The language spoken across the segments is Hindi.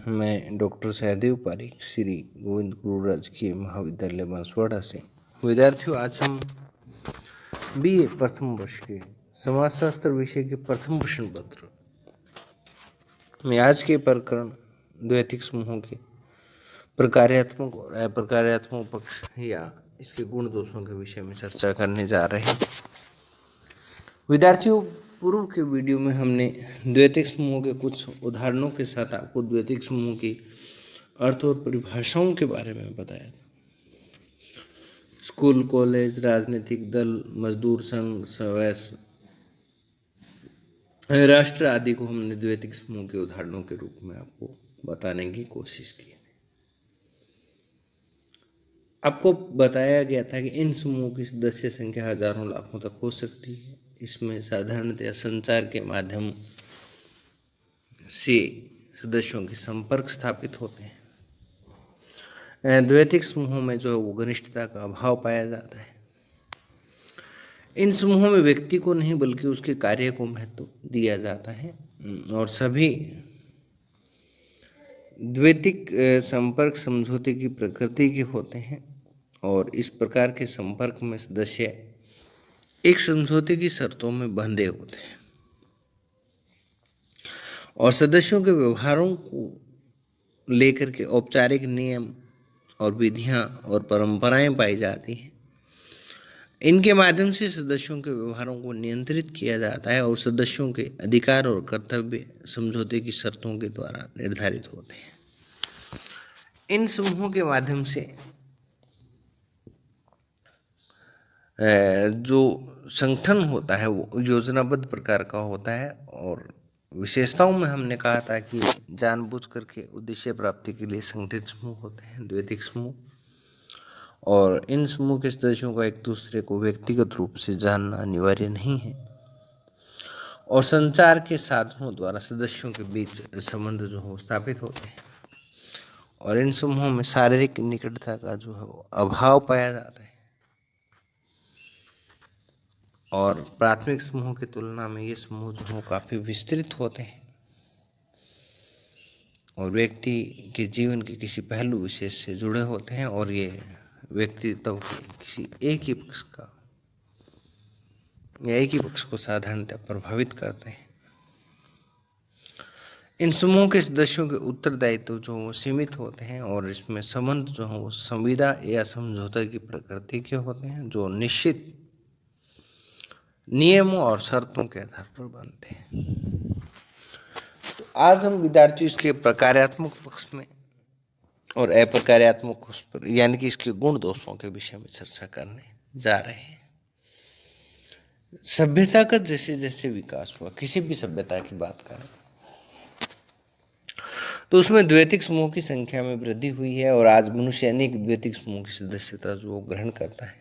मैं डॉक्टर सहदेव पारीक श्री गोविंद गुरु राजकीय महाविद्यालय बांसवाड़ा से। विद्यार्थियों, आज हम बीए प्रथम वर्ष के समाजशास्त्र विषय के प्रथम प्रश्न पत्र में आज के प्रकरण द्वैतिक समूहों के प्रकार्यात्मक और अप्रकार्यात्मक पक्ष या इसके गुण दोषों के विषय में चर्चा करने जा रहे हैं। विद्यार्थियों, पूर्व के वीडियो में हमने द्वैतिक समूहों के कुछ उदाहरणों के साथ आपको द्वैतिक समूह की अर्थ और परिभाषाओं के बारे में बताया। स्कूल, कॉलेज, राजनीतिक दल, मजदूर संघ, स्वैस, राष्ट्र आदि को हमने द्वैतिक समूह के उदाहरणों के रूप में आपको बताने की कोशिश की। आपको बताया गया था कि इन समूहों की सदस्य संख्या हजारों लाखों तक हो सकती है। इसमें साधारणतया संचार के माध्यम से सदस्यों के संपर्क स्थापित होते हैं। द्वैतिक समूहों में जो है वो घनिष्ठता का अभाव पाया जाता है। इन समूहों में व्यक्ति को नहीं बल्कि उसके कार्य को महत्व दिया जाता है और सभी द्वैतिक संपर्क समझौते की प्रकृति के होते हैं और इस प्रकार के संपर्क में सदस्य एक समझौते की शर्तों में बंधे होते हैं और सदस्यों के व्यवहारों को लेकर के औपचारिक नियम और विधियां और परंपराएं पाई जाती हैं। इनके माध्यम से सदस्यों के व्यवहारों को नियंत्रित किया जाता है और सदस्यों के अधिकार और कर्तव्य समझौते की शर्तों के द्वारा निर्धारित होते हैं। इन समूहों के माध्यम से जो संगठन होता है वो योजनाबद्ध प्रकार का होता है और विशेषताओं में हमने कहा था कि जानबूझ करके उद्देश्य प्राप्ति के लिए संगठित समूह होते हैं, द्वैतिक समूह, और इन समूह के सदस्यों का एक दूसरे को व्यक्तिगत रूप से जानना अनिवार्य नहीं है और संचार के साधनों द्वारा सदस्यों के बीच संबंध जो हो स्थापित होते हैं और इन समूहों में शारीरिक निकटता का जो है वो अभाव पाया जाता है और प्राथमिक समूहों की तुलना में ये समूह जो हो काफ़ी विस्तृत होते हैं और व्यक्ति के जीवन के किसी पहलू विशेष से जुड़े होते हैं और ये व्यक्तित्व के किसी एक ही पक्ष का या एक ही पक्ष को साधारणतः प्रभावित करते हैं। इन समूह के सदस्यों के उत्तरदायित्व जो वो सीमित होते हैं और इसमें संबंध जो है वो संविदा या समझौता की प्रकृति के होते हैं जो निश्चित नियमों और शर्तों के आधार पर बनते हैं। तो आज हम विद्यार्थी इसके प्रकार्यात्मक पक्ष में और अप्रकार्यात्मक पक्ष पर यानी कि इसके गुण दोषों के विषय में चर्चा करने जा रहे हैं। सभ्यता का जैसे जैसे विकास हुआ, किसी भी सभ्यता की बात करें तो उसमें द्वैतिक समूह की संख्या में वृद्धि हुई है और आज मनुष्य अनेक द्वैतिक समूह की सदस्यता जो ग्रहण करता है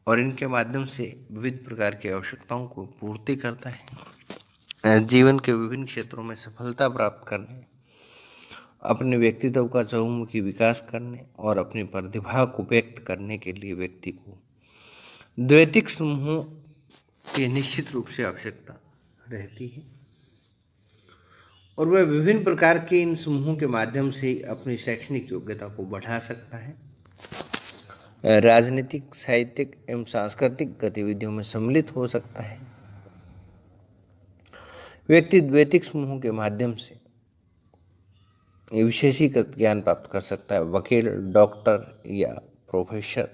और इनके माध्यम से विविध प्रकार की आवश्यकताओं को पूर्ति करता है। जीवन के विभिन्न क्षेत्रों में सफलता प्राप्त करने, अपने व्यक्तित्व का चहुमुखी विकास करने और अपनी प्रतिभा को व्यक्त करने के लिए व्यक्ति को द्वैतिक समूहों की निश्चित रूप से आवश्यकता रहती है और वह विभिन्न प्रकार के इन समूहों के माध्यम से अपनी शैक्षणिक योग्यता को बढ़ा सकता है, राजनीतिक, साहित्यिक एवं सांस्कृतिक गतिविधियों में सम्मिलित हो सकता है। व्यक्ति द्वैतिक समूहों के माध्यम से विशेषीकृत ज्ञान प्राप्त कर सकता है। वकील, डॉक्टर या प्रोफेसर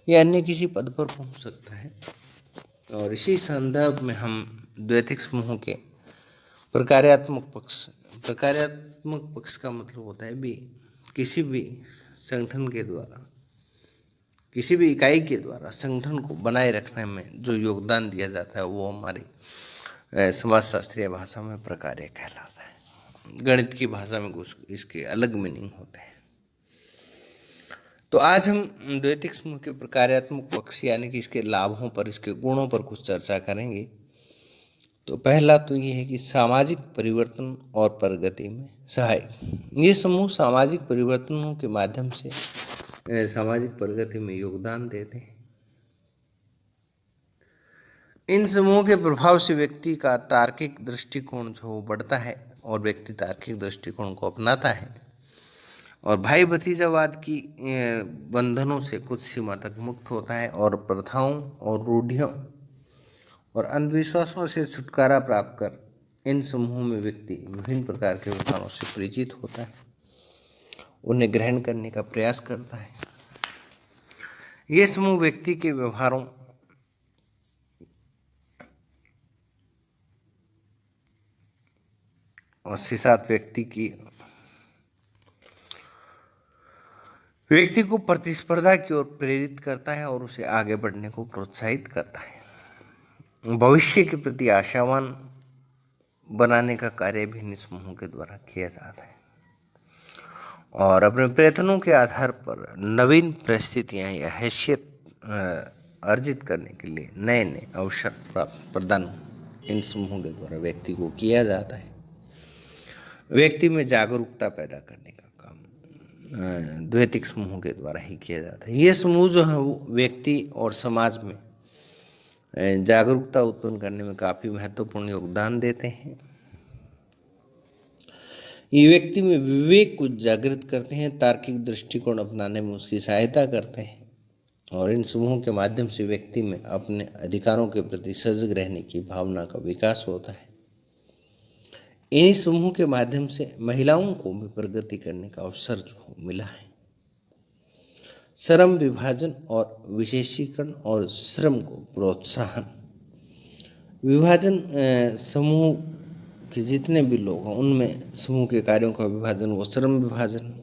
या अन्य किसी पद पर पहुंच सकता है और इसी संदर्भ में हम द्वैतिक समूहों के प्रकार्यात्मक पक्ष का मतलब होता है भी किसी भी संगठन के द्वारा, किसी भी इकाई के द्वारा संगठन को बनाए रखने में जो योगदान दिया जाता है वो हमारी समाजशास्त्रीय भाषा में प्रकार्य कहलाता है। गणित की भाषा में कुछ इसके अलग मीनिंग होते हैं। तो आज हम द्वैतिक समूह के प्रकार्यात्मक पक्ष यानी कि इसके लाभों पर, इसके गुणों पर कुछ चर्चा करेंगे। तो पहला तो ये है कि सामाजिक परिवर्तन और प्रगति में सहायक। ये समूह सामाजिक परिवर्तनों के माध्यम से सामाजिक प्रगति में योगदान देते हैं। इन समूहों के प्रभाव से व्यक्ति का तार्किक दृष्टिकोण जो बढ़ता है और व्यक्ति तार्किक दृष्टिकोण को अपनाता है और भाई भतीजावाद की बंधनों से कुछ सीमा तक मुक्त होता है और प्रथाओं और रूढ़ियों और अंधविश्वासों से छुटकारा प्राप्त कर इन समूहों में व्यक्ति विभिन्न प्रकार के विचारों से परिचित होता है, उन्हें ग्रहण करने का प्रयास करता है। ये समूह व्यक्ति के व्यवहारों और साथ व्यक्ति को प्रतिस्पर्धा की ओर प्रेरित करता है और उसे आगे बढ़ने को प्रोत्साहित करता है। भविष्य के प्रति आशावान बनाने का कार्य भी इन समूहों के द्वारा किया जाता है और अपने प्रयत्नों के आधार पर नवीन परिस्थितियां या हैसियत अर्जित करने के लिए नए नए अवसर प्रदान इन समूहों के द्वारा व्यक्ति को किया जाता है। व्यक्ति में जागरूकता पैदा करने का काम द्वैतिक समूहों के द्वारा ही किया जाता है। ये समूह जो है वो व्यक्ति और समाज में जागरूकता उत्पन्न करने में काफ़ी महत्वपूर्ण योगदान देते हैं। ये व्यक्ति में विवेक को जागृत करते हैं, तार्किक दृष्टिकोण अपनाने में उसकी सहायता करते हैं और इन समूहों के माध्यम से व्यक्ति में अपने अधिकारों के प्रति सजग रहने की भावना का विकास होता है। इन्हीं समूह के माध्यम से महिलाओं को भी प्रगति करने का अवसर जो मिला है। श्रम विभाजन और विशेषीकरण और श्रम को प्रोत्साहन। विभाजन समूह के जितने भी लोग हैं उनमें समूह के कार्यों का विभाजन वो श्रम विभाजन।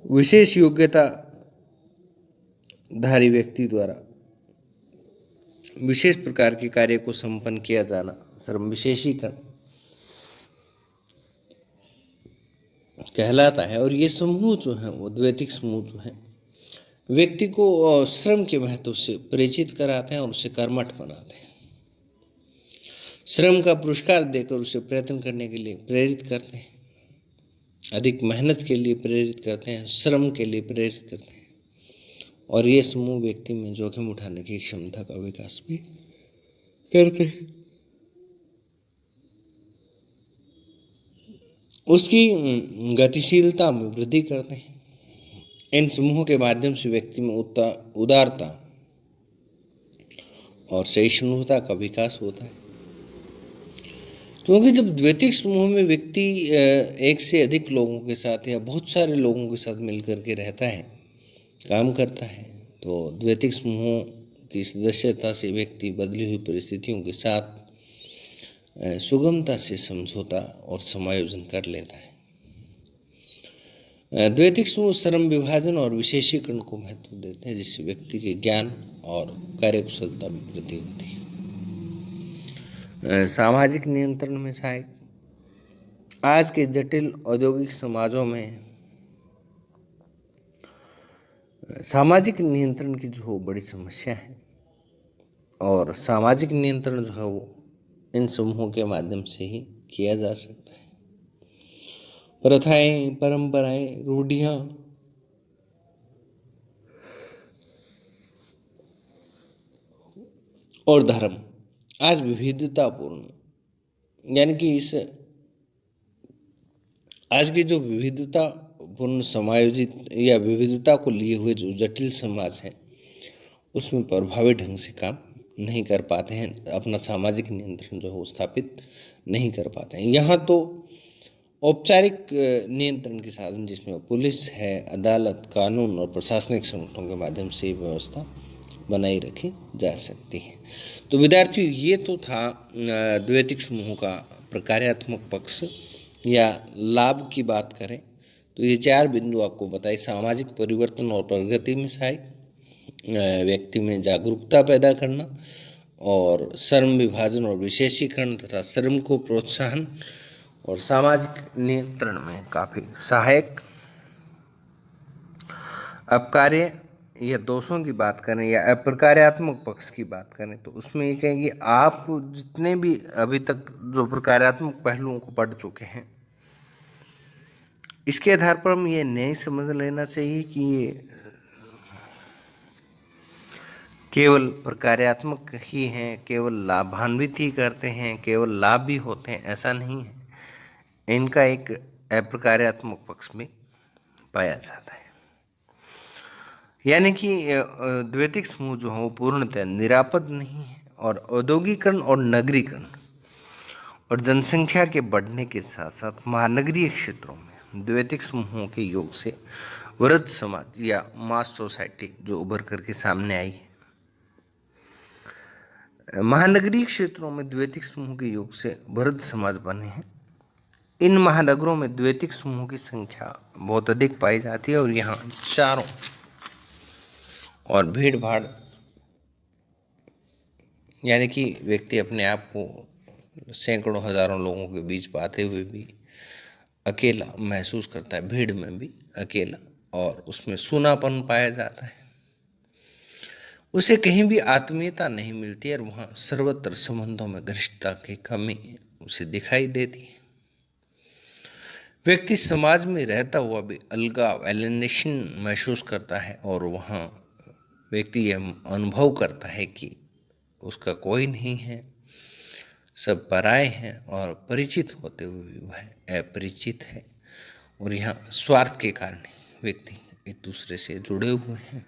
विशेष योग्यता धारी व्यक्ति द्वारा विशेष प्रकार के कार्य को संपन्न किया जाना श्रम विशेषीकरण कहलाता है। और ये समूह जो है वो द्वैतिक समूह जो है व्यक्ति को श्रम के महत्व से परिचित कराते हैं और उसे कर्मठ बनाते हैं। श्रम का पुरस्कार देकर उसे प्रयत्न करने के लिए प्रेरित करते हैं, अधिक मेहनत के लिए प्रेरित करते हैं, श्रम के लिए प्रेरित करते हैं और ये समूह व्यक्ति में जोखिम उठाने की क्षमता का विकास भी करते हैं। उसकी गतिशीलता में वृद्धि करते हैं। इन समूहों के माध्यम से व्यक्ति में उदारता और सहिष्णुता का विकास होता है, क्योंकि जब द्वैतिक समूह में व्यक्ति एक से अधिक लोगों के साथ या बहुत सारे लोगों के साथ मिलकर के रहता है, काम करता है, तो द्वैतिक समूहों की सदस्यता से व्यक्ति बदली हुई परिस्थितियों के साथ सुगमता से समझौता और समायोजन कर लेता है। द्वैतिक समूह श्रम विभाजन और विशेषीकरण को महत्व देते हैं, जिससे व्यक्ति के ज्ञान और कार्यकुशलता में वृद्धि होती है। सामाजिक नियंत्रण में सहायक। आज के जटिल औद्योगिक समाजों में सामाजिक नियंत्रण की जो बड़ी समस्या है और सामाजिक नियंत्रण जो है वो इन समूहों के माध्यम से ही किया जा सकता है। प्रथाएं, परंपराएं, रूढ़ियां और धर्म आज विविधतापूर्ण, यानी कि इस आज की जो विविधतापूर्ण समायोजित या विविधता को लिए हुए जो जटिल समाज है उसमें प्रभावी ढंग से काम नहीं कर पाते हैं, अपना सामाजिक नियंत्रण जो है वो स्थापित नहीं कर पाते हैं। यहाँ तो औपचारिक नियंत्रण के साधन जिसमें पुलिस है, अदालत, कानून और प्रशासनिक संगठनों के माध्यम से व्यवस्था बनाई रखी जा सकती है। तो विद्यार्थियों, ये तो था द्वैतिक समूहों का प्रकार्यात्मक पक्ष या लाभ की बात करें तो ये 4 बिंदु आपको बताए। सामाजिक परिवर्तन और प्रगति में सहायक, व्यक्ति में जागरूकता पैदा करना और श्रम विभाजन और विशेषीकरण तथा श्रम को प्रोत्साहन और सामाजिक नियंत्रण में काफ़ी सहायक। अब कार्य या दोषों की बात करें या अप्रकार्यात्मक पक्ष की बात करें तो उसमें ये कहेंगे आप जितने भी अभी तक जो प्रकार्यात्मक पहलुओं को पढ़ चुके हैं इसके आधार पर हम ये नहीं समझ लेना चाहिए कि ये केवल प्रकार्यात्मक ही हैं, केवल लाभान्वित ही करते हैं, केवल लाभ भी होते हैं, ऐसा नहीं है। इनका एक अप्रकार्यात्मक पक्ष में पाया जाता है। यानी कि द्वैतिक समूह जो है वो पूर्णतः निरापद नहीं है और औद्योगिकरण और नगरीकरण और जनसंख्या के बढ़ने के साथ साथ महानगरीय क्षेत्रों में द्वैतिक समूहों के योग से वृद्ध समाज या मास सोसाइटी जो उभर करके सामने आई है। महानगरीय क्षेत्रों में द्वैतिक समूह के योग से वृद्ध समाज बने हैं। इन महानगरों में द्वैतिक समूहों की संख्या बहुत अधिक पाई जाती है और यहाँ चारों और भीड़ भाड़ यानी कि व्यक्ति अपने आप को सैकड़ों हजारों लोगों के बीच पाते हुए भी अकेला महसूस करता है, भीड़ में भी अकेला, और उसमें सूनापन पाया जाता है। उसे कहीं भी आत्मीयता नहीं मिलती और वहाँ सर्वत्र संबंधों में घनिष्ठता की कमी उसे दिखाई देती है। व्यक्ति समाज में रहता हुआ भी अलगाव एलिनेशन महसूस करता है और वहाँ व्यक्ति यह अनुभव करता है कि उसका कोई नहीं है, सब पराये हैं और परिचित होते हुए भी वह अपरिचित है। और यहाँ स्वार्थ के कारण व्यक्ति एक दूसरे से जुड़े हुए हैं।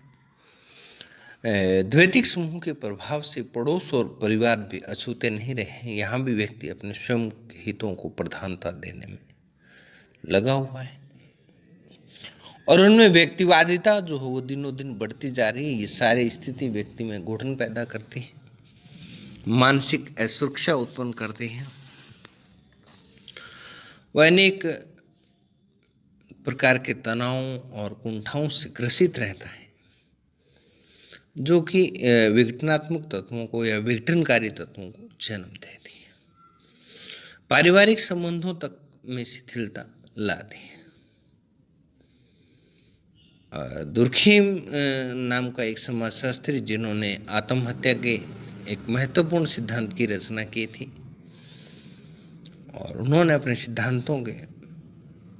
द्वैतिक समूह के प्रभाव से पड़ोस और परिवार भी अछूते नहीं रहे। यहाँ भी व्यक्ति अपने स्वयं के हितों को प्रधानता देने में लगा हुआ है और उनमें व्यक्तिवादिता जो है वो दिनों दिन बढ़ती जा रही है। ये सारी स्थिति व्यक्ति में घुटन पैदा करती है, मानसिक असुरक्षा उत्पन्न करती है। वह अनेक प्रकार के तनावों और कुंठाओं से ग्रसित रहता है जो कि विघटनात्मक तत्वों को या विघटनकारी तत्वों को जन्म देती है, पारिवारिक संबंधों तक में शिथिलता लाती है। दुर्खीम नाम का एक समाजशास्त्री जिन्होंने आत्महत्या के एक महत्वपूर्ण सिद्धांत की रचना की थी और उन्होंने अपने सिद्धांतों के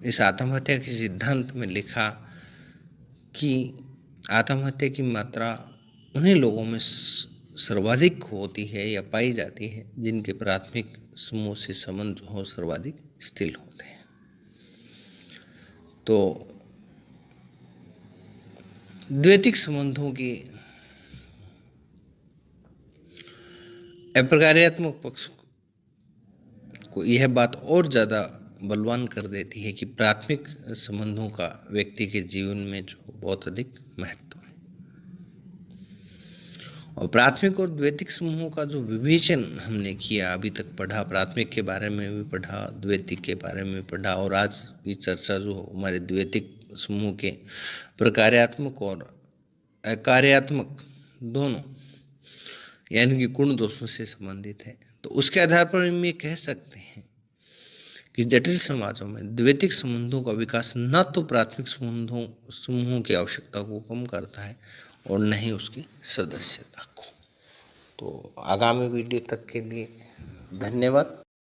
इस आत्महत्या के सिद्धांत में लिखा कि आत्महत्या की मात्रा उन्हीं लोगों में सर्वाधिक होती है या पाई जाती है जिनके प्राथमिक समूह से संबंध जो हो सर्वाधिक स्थिर होते हैं। तो द्वैतिक संबंधों की अप्रकार्यात्मक पक्ष को यह बात और ज़्यादा बलवान कर देती है कि प्राथमिक संबंधों का व्यक्ति के जीवन में जो बहुत अधिक महत्व है और प्राथमिक और द्वैतिक समूहों का जो विवेचन हमने किया, अभी तक पढ़ा, प्राथमिक के बारे में भी पढ़ा, द्वैतिक के बारे में पढ़ा और आज की चर्चा जो हमारे द्वैतिक समूह के प्रकार्यात्मक और अकार्यात्मक दोनों यानी कि गुण दोषों से संबंधित है। तो उसके आधार पर हम ये कह सकते हैं कि जटिल समाजों में द्वैतिक संबंधों का विकास न तो प्राथमिक समूहों की आवश्यकता को कम करता है और न ही उसकी सदस्यता को। तो आगामी वीडियो तक के लिए धन्यवाद।